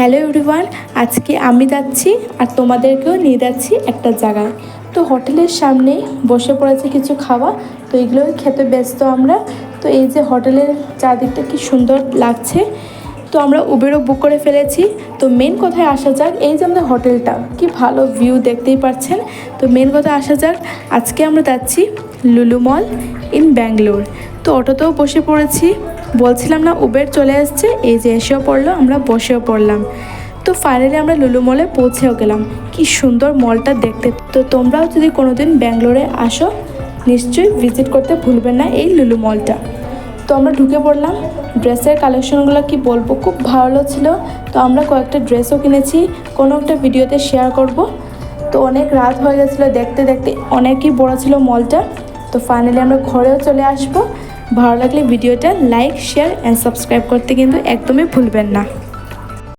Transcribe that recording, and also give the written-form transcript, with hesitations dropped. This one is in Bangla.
হ্যালো এভরিওয়ান, আজকে আমি যাচ্ছি আর তোমাদেরকেও নিয়ে যাচ্ছি একটা জায়গায়। তো হোটেলের সামনেই বসে পড়েছে কিছু খাওয়া, তো এগুলোই খেতে ব্যস্ত আমরা। তো এই যে হোটেলের চারদিকটা কি সুন্দর লাগছে। তো আমরা উবেরও বুক করে ফেলেছি। তো মেন কথায় আসা যাক, এই যে আমাদের হোটেলটা কি ভালো ভিউ দেখতেই পাচ্ছেন। তো মেন কথায় আসা যাক, আজকে আমরা যাচ্ছি লুলু মল ইন ব্যাঙ্গালোর। তো অটোতেও বসে পড়েছি, বলছিলাম না উবের চলে আসছে, এই যে এসেও পড়লো, আমরা বসেও পড়লাম। তো ফাইনালি আমরা লুলু মলে পৌঁছেও গেলাম। কি সুন্দর মলটা দেখতে। তো তোমরাও যদি কোনোদিন ব্যাঙ্গালোরে আসো, নিশ্চয়ই ভিজিট করতে ভুলবেন না এই লুলু মলটা। তো আমরা ঢুকে পড়লাম। ড্রেসের কালেকশনগুলো কি বলবো, খুব ভালো ছিল। তো আমরা কয়েকটা ড্রেসও কিনেছি, কোনো একটা ভিডিওতে শেয়ার করব। তো অনেক রাত হয়ে গেছিলো, দেখতে দেখতে অনেকই বড় ছিল মলটা। তো ফাইনালি আমরা ঘরেও চলে আসবো। ভালো লাগলে ভিডিওটা লাইক, শেয়ার অ্যান্ড সাবস্ক্রাইব করতে কিন্তু একদমই ভুলবেন না।